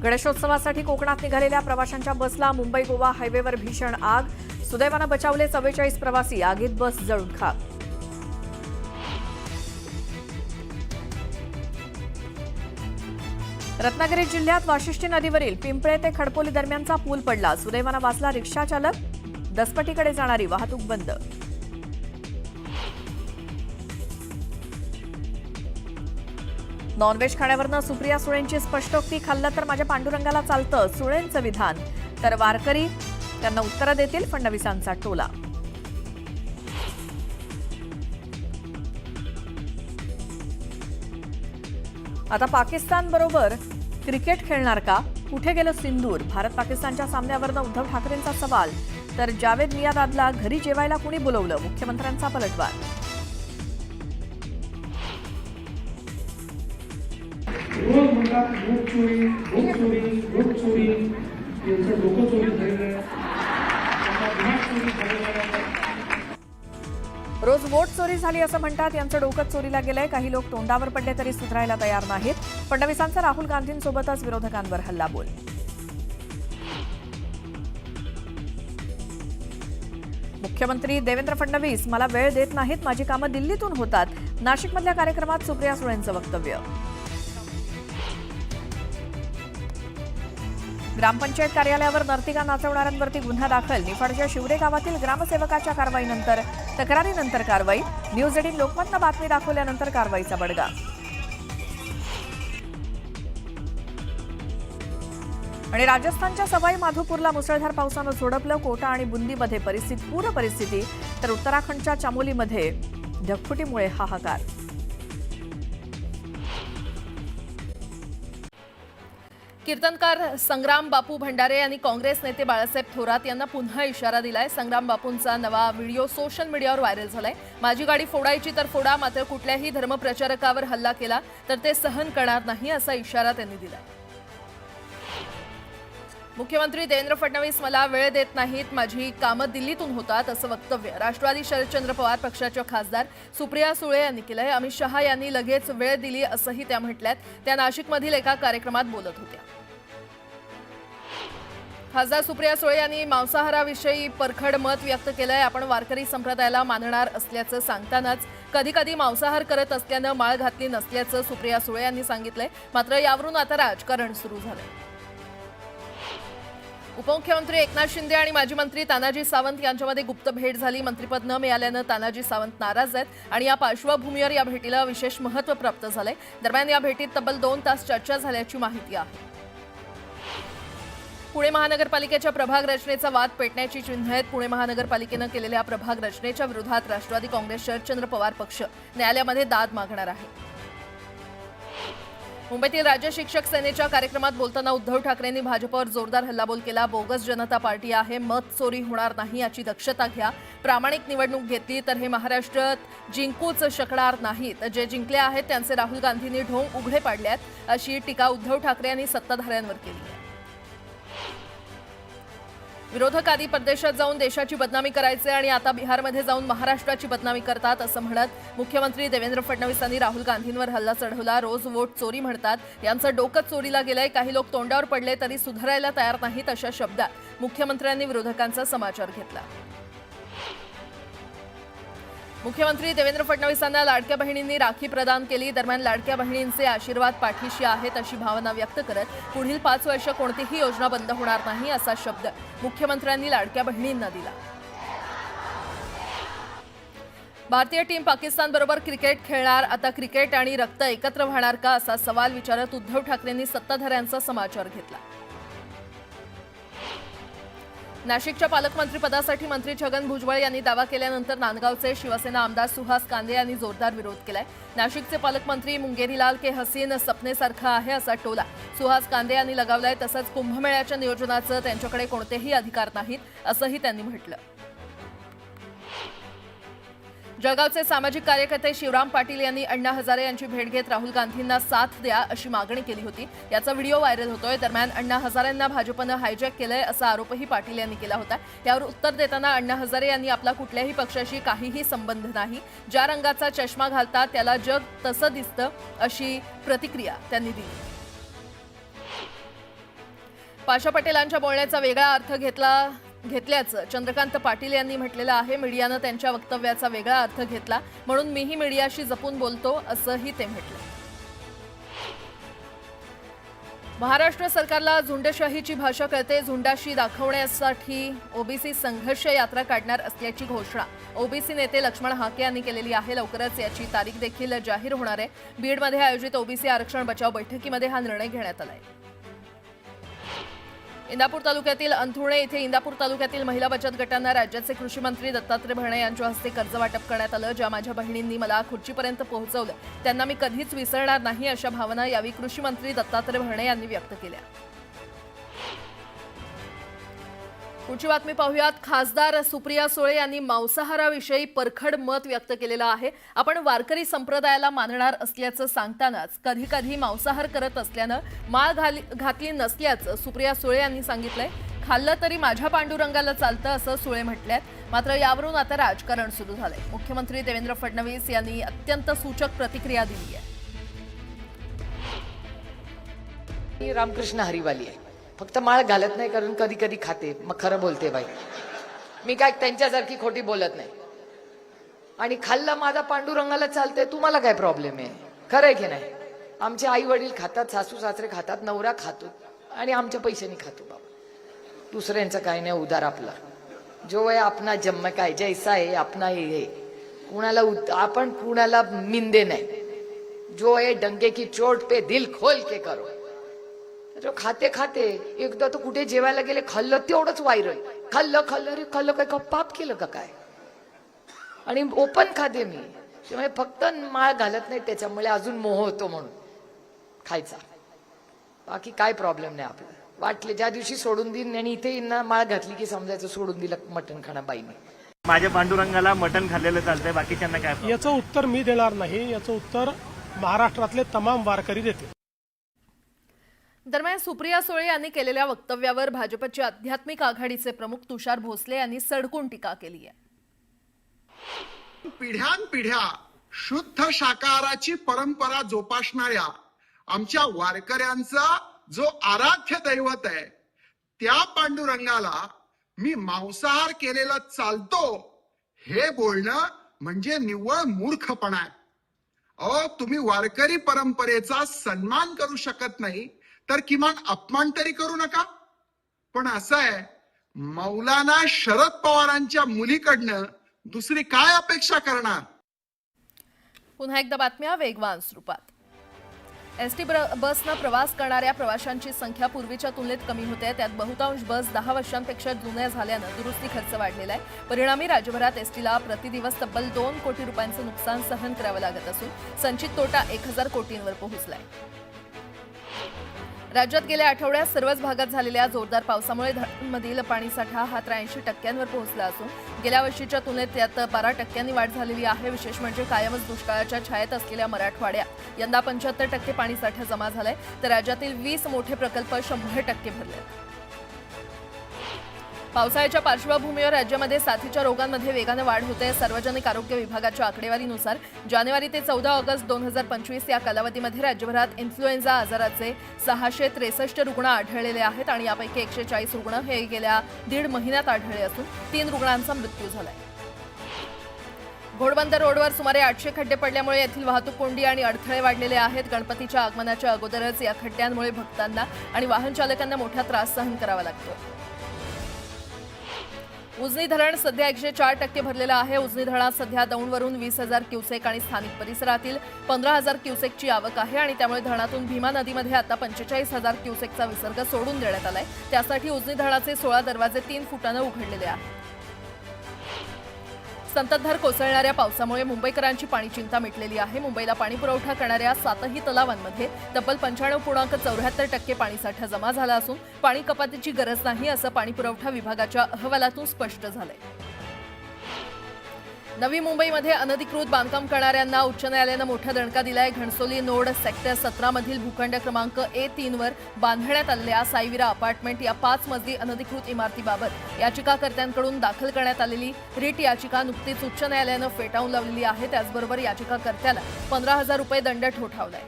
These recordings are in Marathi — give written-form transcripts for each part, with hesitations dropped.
गणेशोत्सवासाठी कोकणात निघालेल्या प्रवाशांच्या बसला मुंबई गोवा हायवेवर भीषण आग। सुदैवाने बचावले 44 प्रवासी, आगीत बस जळून खाक। रत्नागिरी जिल्ह्यात वाशिष्ठी नदीवरील पिंपळे ते खडपोली दरम्यानचा पूल पडला। सुदैवाने वाचला रिक्षा चालक, दसपटीकडे जाणारी वाहतूक बंद। नॉनव्हेज खाण्यावरनं सुप्रिया सुळेंची स्पष्टोक्ती, खाल्लं तर माझ्या पांडुरंगाला चालतं, सुळेंचं विधान। तर वारकरी त्यांना उत्तरं देतील, फडणवीसांचा टोला। आता पाकिस्तान बरोबर क्रिकेट खेळणार का? कुठे गेलं सिंदूर? भारत पाकिस्तानच्या सामन्यावरनं उद्धव ठाकरेंचा सवाल। तर जावेद मियादादला घरी जेवायला कुणी बोलवलं? मुख्यमंत्र्यांचा पलटवार। रोज म्हणतात वोट चोरी, वोट चोरी, वोट चोरी, यांचं डोकं चोरी झालेलं आहे, चोरी झालेलं आहे। रोज वोट चोरी झाली असं म्हणतात, यांचं डोकं चोरीला गेलंय। काही लोक तोंडावर पडले तरी सुधारायला तयार नाहीत। फडणवीसांचा राहुल गांधींसोबतच विरोधकांवर हल्लाबोल। मुख्यमंत्री देवेंद्र फडणवीस मला वेळ देत नाहीत, माझी कामं दिल्लीतून होतात। नाशिकमधल्या कार्यक्रमात सुप्रिया सुळेंचं वक्तव्य। ग्रामपंचायत कार्यालयावर नर्तिका नाचवणाऱ्यांवरती गुन्हा दाखल। निफाडच्या शिवरे गावातील ग्रामसेवकाच्या कारवाईनंतर तक्रारीनंतर कारवाई। न्यूज 18 लोकमतनं बातमी दाखवल्यानंतर कारवाईचा बडगा। आणि राजस्थानच्या सवाई माधोपूरला मुसळधार पावसानं झोडपलं। कोटा आणि बुंदीमध्ये पूर परिस्थिती, तर उत्तराखंडच्या चामोलीमध्ये ढगफुटीमुळे हाहाकार। कीर्तनकार संग्राम बापू भंडारे यांनी काँग्रेस नेते बाळासाहेब थोरात यांना पुन्हा इशारा दिलाय। संग्राम बापूंचा नवा व्हिडिओ सोशल मीडियावर व्हायरल झालाय। माझी गाडी फोडायची तर फोडा, मात्र कुठल्याही धर्मप्रचारकावर हल्ला केला तर ते सहन करणार नाही, असा इशारा त्यांनी दिलाय। मुख्यमंत्री देवेंद्र फडणवीस मला वेळ देत नाहीत, माझी कामं दिल्लीतून होतात, असं वक्तव्य राष्ट्रवादी शरदचंद्र पवार पक्षाच्या खासदार सुप्रिया सुळे यांनी केलंय। अमित शहा यांनी लगेच वेळ दिली असंही त्या म्हटल्यात। त्या नाशिकमधील एका कार्यक्रमात बोलत होत्या। खासदार सुप्रिया सुळे यांनी मांसाहाराविषयी परखड मत व्यक्त केलंय। आपण वारकरी संप्रदायाला मानणार असल्याचं सांगतानाच कधी कधी मांसाहार करत असल्यानं माळ घातली नसल्याचं सुप्रिया सुळे यांनी सांगितलंय। मात्र यावरून आता राजकारण सुरू झालंय। उपमुख्यमंत्री एकनाथ शिंदे आणि माजी मंत्री तानाजी सावंत यांच्यामध्ये गुप्त भेट झाली। मंत्रिपद न मिळाल्यानं तानाजी सावंत नाराज आहेत आणि या पार्श्वभूमीवर या भेटीला विशेष महत्त्व प्राप्त झालंय। दरम्यान या भेटीत तब्बल 2 तास चर्चा झाल्याची माहिती आहे। पुणे महानगरपालिकेच्या प्रभाग रचनेचा वाद पेटण्याची चिन्ह आहेत। पुणे महानगरपालिकेनं केलेल्या प्रभाग रचनेच्या विरोधात राष्ट्रवादी काँग्रेस शरदचंद्र पवार पक्ष न्यायालयामध्ये दाद मागणार आहे। मुंबईतील राज्य शिक्षक सेनेच्या कार्यक्रमात बोलताना उद्धव ठाकरेंनी भाजपवर जोरदार हल्लाबोल केला। बोगस जनता पार्टी आहे, मत चोरी होणार नाही याची दक्षता घ्या। प्रामाणिक निवडणूक घेतली तर हे महाराष्ट्रात जिंकूच शकणार नाहीत। जे जिंकले आहेत त्यांचे राहुल गांधींनी ढोंग उघडे पाडल्यात, अशी टीका उद्धव ठाकरे यांनी सत्ताधाऱ्यांवर केली। विरोधक आधी परदेशात जाऊन देशाची बदनामी करायचे आणि आता बिहारमध्ये जाऊन महाराष्ट्राची बदनामी करतात, असं म्हणत मुख्यमंत्री देवेंद्र फडणवीसांनी राहुल गांधींवर हल्ला चढवला। रोज वोट चोरी म्हणतात, यांचं डोकं चोरीला गेलंय। काही लोक तोंडावर पडले तरी सुधारायला तयार नाहीत, अशा शब्दात मुख्यमंत्र्यांनी विरोधकांचा समाचार घेतला। मुख्यमंत्री देवेंद्र फडणवीसांना लाडक्या बहिणींनी राखी प्रदान केली। दरम्यान लाडक्या बहिणींचे आशीर्वाद पाठीशी आहेत अशी भावना व्यक्त करत पुढील 5 वर्ष कोणतीही योजना बंद होणार नाही, असा शब्द मुख्यमंत्र्यांनी लाडक्या बहिणींना दिला। भारतीय टीम पाकिस्तानबरोबर क्रिकेट खेळणार, आता क्रिकेट आणि रक्त एकत्र वाहणार का, असा सवाल विचारत उद्धव ठाकरेंनी सत्ताधाऱ्यांचा समाचार घेतला। नाशिकच्या पालकमंत्रीपदासाठी मंत्री छगन भुजबळ यांनी दावा केल्यानंतर नांदगावचे शिवसेना आमदार सुहास कांदे यांनी जोरदार विरोध केलाय। नाशिकचे पालकमंत्री मुंगेरीलाल के हसीन सपनेसारखा आहे, असा टोला सुहास कांदे यांनी लगावलाय। तसंच कुंभमेळ्याच्या नियोजनाचं त्यांच्याकडे कोणतेही अधिकार नाहीत, असंही त्यांनी म्हटलं। जळगावचे सामाजिक कार्यकर्ते शिवराम पाटील यांनी अण्णा हजारे यांची भेट घेत राहुल गांधींना साथ द्या अशी मागणी केली होती। याचा व्हिडिओ व्हायरल होतोय। दरम्यान अण्णा हजारेंना भाजपनं हायजॅक केलंय, असा आरोपही पाटील यांनी केला होता। यावर उत्तर देताना अण्णा हजारे यांनी आपला कुठल्याही पक्षाशी काहीही संबंध नाही, ज्या रंगाचा चष्मा घालतात त्याला जग तसं दिसतं, अशी प्रतिक्रिया त्यांनी दिली। पाशा पटेलांच्या बोलण्याचा वेगळा अर्थ घेतल्याचं चंद्रकांत पाटील यांनी म्हटलेलं आहे. मीडियानं त्यांच्या वक्तव्याचा वेगळा अर्थ घेतला म्हणून मीही मीडियाशी जपून बोलतो असंही ते म्हटलं. महाराष्ट्र सरकारला झुंडशाहीची भाषा कळते. झुंडाशी दाखवण्यासाठी ओबीसी संघर्ष यात्रा काढणार असल्याची घोषणा ओबीसी नेते लक्ष्मण हाके यांनी केलेली आहे. लवकरच याची तारीख देखील जाहीर होणार आहे. बीडमध्ये आयोजित ओबीसी आरक्षण बचाव बैठकीमध्ये हा निर्णय घेण्यात आलाय. इंदापूर तालुक्यातील अंथुणे इथे इंदापूर तालुक्यातील महिला बचत गटांना राज्याचे कृषी मंत्री दत्तात्रय भरणे यांच्या हस्ते कर्ज वाटप करण्यात आलं. ज्या माझ्या बहिणींनी मला खुर्चीपर्यंत पोहोचवलं त्यांना मी कधीच विसरणार नाही अशा भावना यावेळी कृषी मंत्री दत्तात्रय भरणे यांनी व्यक्त केल्या. पुढची बातमी पाहूयात. खासदार सुप्रिया सुळे यांनी मांसाहाराविषयी परखड मत व्यक्त केलेलं आहे. आपण वारकरी संप्रदायाला मानणार असल्याचं सांगतानाच कधी कधी मांसाहार करत असल्यानं माळ घातली नसल्याचं सुप्रिया सुळे यांनी सांगितलंय. खाल्लं तरी माझ्या पांडुरंगाला चालतं असं सुळे म्हटल्यात. मात्र यावरून आता राजकारण सुरू झालंय. मुख्यमंत्री देवेंद्र फडणवीस यांनी अत्यंत सूचक प्रतिक्रिया दिली आहे. मी रामकृष्ण हरिवाली आहे. फक्त माळ घालत नाही कारण कधी कधी खाते. मग खरं बोलते बाई, मी काय त्यांच्यासारखी खोटी बोलत नाही. आणि खाल्लं माझा पांडुरंगाला चालतंय, तुम्हाला काय प्रॉब्लेम आहे? खरं आहे की नाही? आमचे आई वडील खातात, सासू सासरे खातात, नवरा खातो आणि आमच्या पैशानी खातो. बाबा दुसऱ्यांचं काय नाही, उदार आपला. जो आहे अपना जन्म काय जैसा आहे अपना हे. कुणाला आपण कुणाला मिंदे नाही. जो आहे डंके की चोट पे दिल खोल के करो. जो खाते खाते एकदा तो कुठे जेवायला गेले, खाल्लं तेवढंच व्हायरल. खाल्लं रे खाल्लं, काय का पाप केलं का काय? आणि ओपन खाते मी. त्यामुळे फक्त माळ घालत नाही त्याच्यामुळे अजून मोह होतो म्हणून खायचा. बाकी काय प्रॉब्लेम नाही आपला. वाटले ज्या दिवशी सोडून देईन आणि इथे ना माळ घातली की समजायचं सोडून दिलं मटण खाणं बाईने. माझ्या पांडुरंगाला मटण खाल्लेलं चालतंय, बाकीच्यांना काय? याचं उत्तर मी देणार नाही. याचं उत्तर महाराष्ट्रातले तमाम वारकरी देतील. दरम्यान सुप्रिया सुळे यांनी केलेल्या वक्तव्यावर भाजपचे आध्यात्मिक आघाडीचे प्रमुख तुषार भोसले यांनी सडकून टीका केली आहे. पिढ्यानपिढ्या शुद्ध शाकाहाराची परंपरा जोपासणाऱ्या आमच्या वारकऱ्यांचा जो आराध्य दैवत आहे त्या पांडुरंगाला मी मांसाहार केलेला चालतो हे बोलणं म्हणजे निव्वळ मूर्खपणा आहे. अहो, तुम्ही वारकरी परंपरेचा सन्मान करू शकत नाही तर किमान अपमान तरी करू नका. पण असं आहे, मौलाना शरद पवारांच्या मुलीकडनं दुसरी काय अपेक्षा करणार? पुन्हा एकदा बातम्या वेगवान स्वरूपात. एसटी बसनं प्रवास करणाऱ्या प्रवाशांची संख्या पूर्वीच्या तुलनेत कमी होते. त्यात बहुतांश बस 10 वर्षांपेक्षा जुन्या झाल्यानं दुरुस्ती खर्च वाढलेला आहे. परिणामी राज्यभरात एसटीला प्रतिदिवस तब्बल 2 कोटी रुपयांचं नुकसान सहन करावं लागत असून संचित तोटा 1000 कोटींवर पोहोचलाय. राज्यात गेल्या आठवड्यात सर्वच भागात झालेल्या जोरदार पावसामुळे धरणांमधील पाणीसाठा हा 83% पोहोचला असून गेल्या वर्षीच्या तुलनेत त्यात 12% वाढ झालेली आहे. विशेष म्हणजे कायमच दुष्काळाच्या छायेत असलेल्या मराठवाड्यात यंदा 75% पाणीसाठा जमा झालाय, तर राज्यातील 20 मोठे प्रकल्प 100% भरले. पावसाळ्याच्या पार्श्वभूमीवर राज्यामध्ये साथीच्या रोगांमध्ये वेगाने वाढ होते. सार्वजनिक आरोग्य विभागाच्या आकडेवारीनुसार जानेवारी ते 14 ऑगस्ट 2025 या कालावधीमध्ये राज्यभरात इन्फ्लुएन्झा आजाराचे 663 रुग्ण आढळलेले आहेत आणि यापैकी 140 रुग्ण हे गेल्या 1.5 महिन्यात आढळले असून 3 रुग्णांचा मृत्यू झालाय. घोडबंदर रोडवर सुमारे 800 खड्डे पडल्यामुळे येथील वाहतूक कोंडी आणि अडथळे वाढलेले आहेत. गणपतीच्या आगमनाच्या अगोदरच या खड्ड्यांमुळे भक्तांना आणि वाहन चालकांना मोठा त्रास सहन करावा लागतो. उजनी धरण सध्या 104% भरलेलं आहे. उजनी धरणात सध्या दौंडवरून 20,000 क्युसेक आणि स्थानिक परिसरातील 15,000 क्युसेकची आवक आहे आणि त्यामुळे धरणातून भीमा नदीमध्ये आता 45,000 क्युसेकचा विसर्ग सोडून देण्यात आलाय. त्यासाठी उजनी धरणाचे 16 दरवाजे 3 फुटानं उघडलेले आहेत. संततधार कोसळणाऱ्या पावसामुळे मुंबईकरांची पाणी चिंता मिटलेली आहे. मुंबईला पाणी पुरवठा करणाऱ्या 7ही तलावांमध्ये तब्बल 95.74% पाणीसाठा जमा झाला असून पाणी कपातीची गरज नाही असं पाणी पुरवठा विभागाच्या अहवालातून स्पष्ट झालंय. नवी मुंबईमध्ये अनधिकृत बांधकाम करणाऱ्यांना उच्च न्यायालयानं मोठा दणका दिलाय. घणसोली नोड सेक्टर 17 मधील भूखंड क्रमांक A3 वर बांधण्यात आलेल्या साईविरा अपार्टमेंट या 5 मजली अनधिकृत इमारतीबाबत याचिकाकर्त्यांकडून दाखल करण्यात आलेली रिट याचिका नुकतीच उच्च न्यायालयानं फेटाळून लावलेली आहे. त्याचबरोबर याचिकाकर्त्याला 15,000 रुपये दंड ठोठावलाय.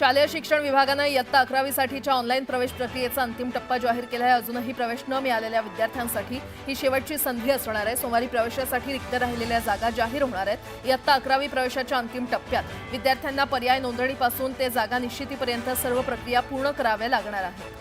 शालेय शिक्षण विभागानं इयत्ता 11वी साठीच्या ऑनलाईन प्रवेश प्रक्रियेचा अंतिम टप्पा जाहीर केला आहे. अजूनही प्रवेश न मिळालेल्या विद्यार्थ्यांसाठी ही शेवटची संधी असणार आहे. सोमवारी प्रवेशासाठी रिक्त राहिलेल्या जागा जाहीर होणार आहेत. इयत्ता 11वी प्रवेशाच्या अंतिम टप्प्यात विद्यार्थ्यांना पर्याय नोंदणीपासून ते जागा निश्चितीपर्यंत सर्व प्रक्रिया पूर्ण कराव्या लागणार आहेत.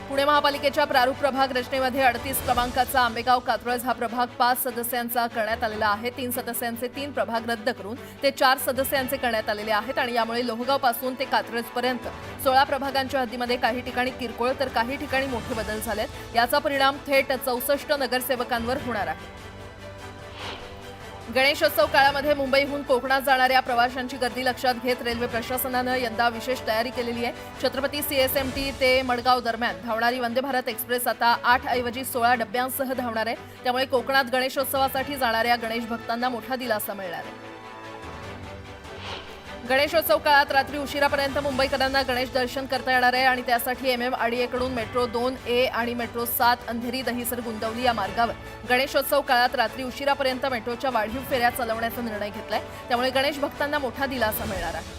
पुणे महापालिकेच्या प्रारूप प्रभाग रचनेमध्ये 38 क्रमांकाचा आंबेगाव कात्रज हा प्रभाग 5 सदस्यांचा करण्यात आलेला आहे. 3 सदस्यांचे 3 प्रभाग रद्द करून ते 4 सदस्यांचे करण्यात आलेले आहेत आणि यामुळे लोहगाव पासून ते कात्रजपर्यंत 16 प्रभागांच्या हद्दीमध्ये काही ठिकाणी किरकोळ तर काही ठिकाणी मोठे बदल झालेत. याचा परिणाम थेट 64 नगरसेवकांवर होणार आहे. गणेशोत्सव काळामध्ये मुंबईहून कोकणात जाणाऱ्या प्रवाशांची गर्दी लक्षात घेत रेल्वे प्रशासनानं यंदा विशेष तयारी केलेली आहे. छत्रपती CSMT ते मडगाव दरम्यान धावणारी वंदे भारत एक्सप्रेस आता 8 ऐवजी 16 डब्यांसह धावणार आहे. त्यामुळे कोकणात गणेशोत्सवासाठी जाणाऱ्या गणेश भक्तांना मोठा दिलासा मिळणार आहे. गणेशोत्सव काळात रात्री उशिरापर्यंत मुंबईकरांना गणेश दर्शन करता येणार आहे आणि त्यासाठी MMRDA कडून मेट्रो 2A आणि मेट्रो 7 अंधेरी दहिसर गुंदवली या मार्गावर गणेशोत्सव काळात रात्री उशिरापर्यंत मेट्रोच्या वाढीव फेऱ्या चालवण्याचा निर्णय घेतलाय. त्यामुळे गणेश भक्तांना मोठा दिलासा मिळणार आहे.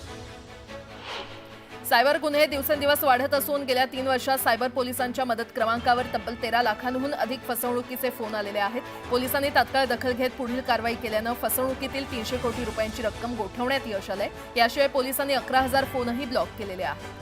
सायबर गुन्हे दिवसेंदिवस वाढत असून गेल्या 3 वर्षात सायबर पोलिसांच्या मदत क्रमांकावर तब्बल 13 लाखांहून अधिक फसवणुकीचे फोन आलेले आहेत. पोलिसांनी तात्काळ दखल घेत पुढील कारवाई केल्यानं फसवणुकीतील 300 कोटी रुपयांची रक्कम गोठवण्यात यश आलंय. याशिवाय पोलिसांनी 11,000 फोनही ब्लॉक केलेले आहेत.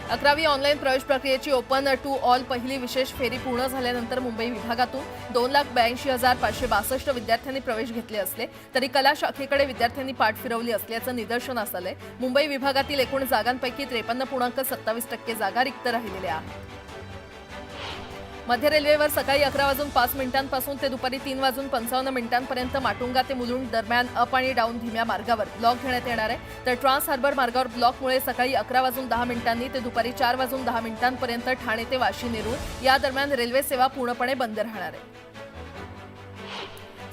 11वी ऑनलाईन प्रवेश प्रक्रियेची ओपन टू ऑल पहिली विशेष फेरी पूर्ण झाल्यानंतर मुंबई विभागातून 2,82,562 विद्यार्थ्यांनी प्रवेश घेतले असले तरी कला शाखेकडे विद्यार्थ्यांनी पाठ फिरवली असल्याचं निदर्शनास आलंय. मुंबई विभागातील एकूण जागांपैकी 53.27% जागा रिक्त राहिलेल्या आहेत. मध्य रेल्वेवर सकाळी 11:05 ते दुपारी 3:55 माटुंगा ते मुलुंड दरम्यान अप आणि डाऊन धीम्या मार्गावर ब्लॉक घेण्यात येणार आहे. तर ट्रान्स हार्बर मार्गावर ब्लॉकमुळे सकाळी 11:10 ते दुपारी 4:10 ठाणे ते वाशी नेरूळ या दरम्यान रेल्वे सेवा पूर्णपणे बंद राहणार आहे.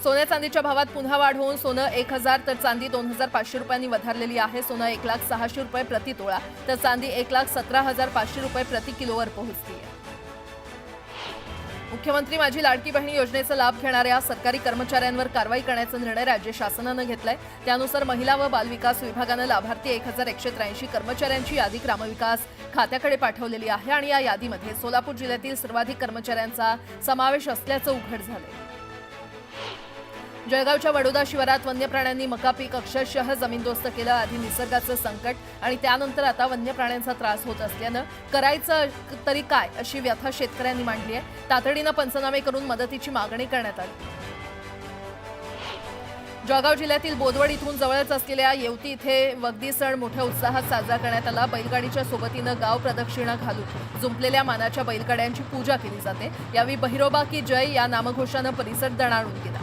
सोन्या चांदीच्या भावात पुन्हा वाढ होऊन सोनं 1,000 तर चांदी 2,500 रुपयांनी वधारलेली आहे. सोनं 1,06,000 रुपये प्रति तोळा तर चांदी 1,17,500 रुपये प्रति किलोवर पोहोचली आहे. मुख्यमंत्री माझी लाडकी बहिणी योजनेचा लाभ घेणाऱ्या सरकारी कर्मचाऱ्यांवर कारवाई करण्याचा निर्णय राज्य शासनानं घेतलाय. त्यानुसार महिला व बालविकास विभागानं लाभार्थी 1,183 कर्मचाऱ्यांची यादी ग्रामविकास खात्याकडे पाठवलेली आहे आणि या यादीमध्ये सोलापूर जिल्ह्यातील सर्वाधिक कर्मचाऱ्यांचा समावेश असल्याचं उघड झालंय. जळगावच्या वडोदा शिवारात वन्य प्राण्यांनी मका पीक अक्षरशः जमीनदोस्त केलं. आधी निसर्गाचं संकट आणि त्यानंतर आता वन्य प्राण्यांचा त्रास होत असल्यानं करायचं तरी काय अशी व्यथा शेतकऱ्यांनी मांडली आहे. तातडीनं पंचनामे करून मदतीची मागणी करण्यात आली. जळगाव जिल्ह्यातील बोदवड इथून जवळच असलेल्या येवती इथे वगदी सण मोठ्या उत्साहात साजरा करण्यात आला. बैलगाडीच्या सोबतीनं गाव प्रदक्षिणा घालून जुंपलेल्या मानाच्या बैलगाड्यांची पूजा केली जाते. यावेळी बहिरोबा की जय या नामघोषानं परिसर दणाणून गेला.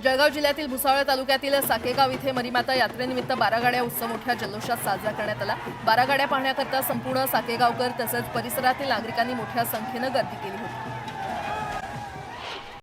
जळगाव जिल्ह्यातील भुसावळ तालुक्यातील साकेगाव इथे मरीमाता यात्रेनिमित्त 12 गाड्या उत्सव मोठ्या जल्लोषात साजरा करण्यात आला. 12 गाड्या पाहण्याकरता संपूर्ण साकेगावकर तसंच परिसरातील नागरिकांनी मोठ्या संख्येनं गर्दी केली होती.